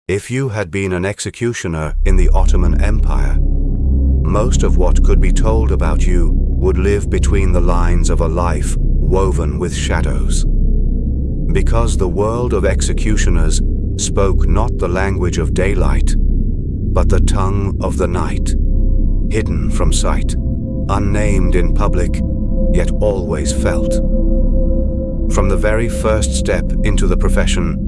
If you had been an executioner in the Ottoman Empire, most of what could be told about you would live between the lines of a life woven with shadows. Because the world of executioners spoke not the language of daylight, but the tongue of the night, hidden from sight, unnamed in public, yet always felt. From the very first step into the profession,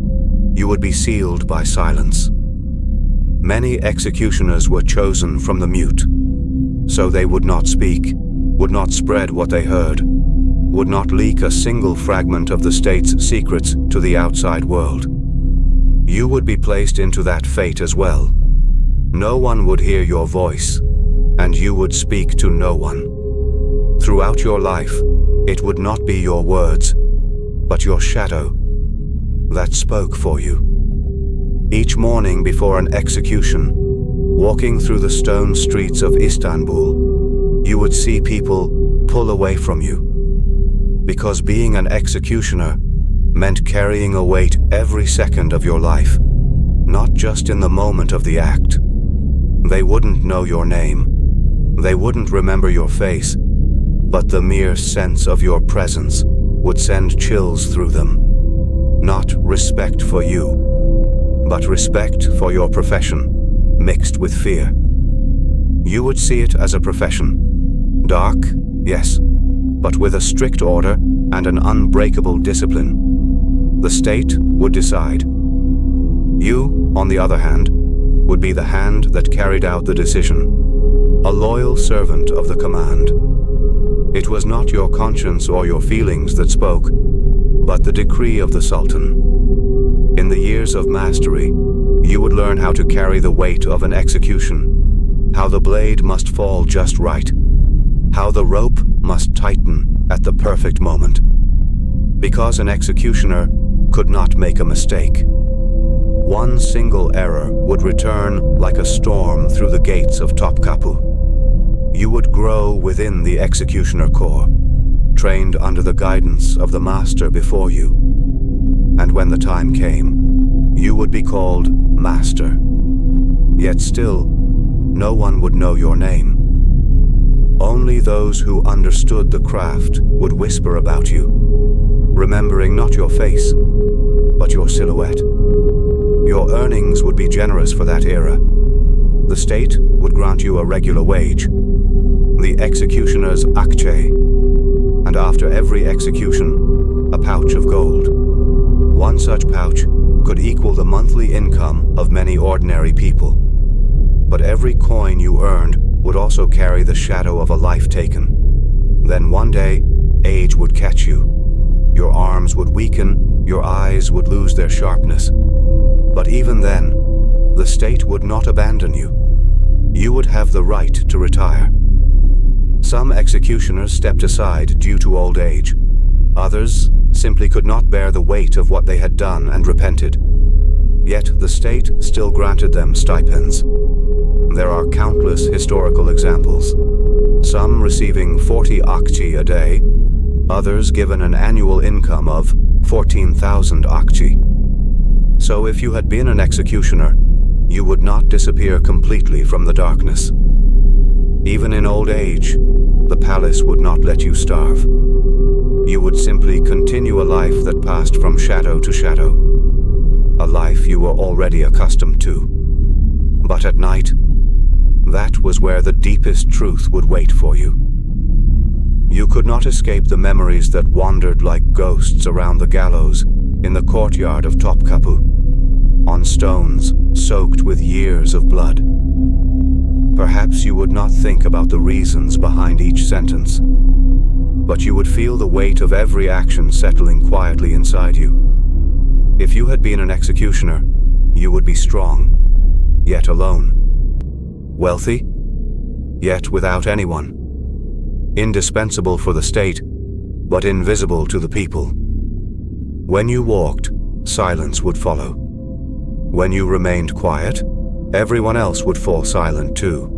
you would be sealed by silence. Many executioners were chosen from the mute, so they would not speak, would not spread what they heard, would not leak a single fragment of the state's secrets to the outside world. You would be placed into that fate as well. No one would hear your voice, and you would speak to no one. Throughout your life, it would not be your words, but your shadow that spoke for you. Each morning before an execution, walking through the stone streets of Istanbul, you would see people pull away from you. Because being an executioner meant carrying a weight every second of your life, not just in the moment of the act. They wouldn't know your name, they wouldn't remember your face, but the mere sense of your presence would send chills through them. Not respect for you, but respect for your profession, mixed with fear. You would see it as a profession. Dark, yes, but with a strict order and an unbreakable discipline. The state would decide. You, on the other hand, would be the hand that carried out the decision, a loyal servant of the command. It was not your conscience or your feelings that spoke, but the decree of the Sultan. In the years of mastery, you would learn how to carry the weight of an execution, how the blade must fall just right, how the rope must tighten at the perfect moment. Because an executioner could not make a mistake. One single error would return like a storm through the gates of Topkapi. You would grow within the executioner corps, trained under the guidance of the master before you. And when the time came, you would be called master. Yet still, no one would know your name. Only those who understood the craft would whisper about you, remembering not your face, but your silhouette. Your earnings would be generous for that era. The state would grant you a regular wage, the executioner's akçe, and after every execution, a pouch of gold. One such pouch could equal the monthly income of many ordinary people. But every coin you earned would also carry the shadow of a life taken. Then one day, age would catch you. Your arms would weaken, your eyes would lose their sharpness. But even then, the state would not abandon you. You would have the right to retire. Some executioners stepped aside due to old age. Others simply could not bear the weight of what they had done and repented. Yet the state still granted them stipends. There are countless historical examples, some receiving 40 akçe a day, others given an annual income of 14,000 akçe. So if you had been an executioner, you would not disappear completely from the darkness. Even in old age, the palace would not let you starve. You would simply continue a life that passed from shadow to shadow, a life you were already accustomed to. But at night, that was where the deepest truth would wait for you. You could not escape the memories that wandered like ghosts around the gallows in the courtyard of Topkapi, on stones soaked with years of blood. Perhaps you would not think about the reasons behind each sentence, but you would feel the weight of every action settling quietly inside you. If you had been an executioner, you would be strong, yet alone. Wealthy, yet without anyone. Indispensable for the state, but invisible to the people. When you walked, silence would follow. When you remained quiet, everyone else would fall silent too.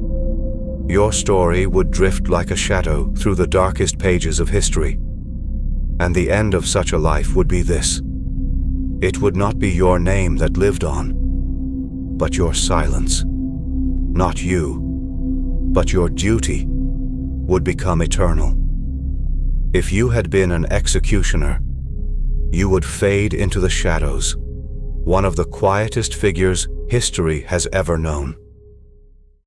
Your story would drift like a shadow through the darkest pages of history. And the end of such a life would be this. It would not be your name that lived on, but your silence. Not you, but your duty would become eternal. If you had been an executioner, you would fade into the shadows, one of the quietest figures history has ever known.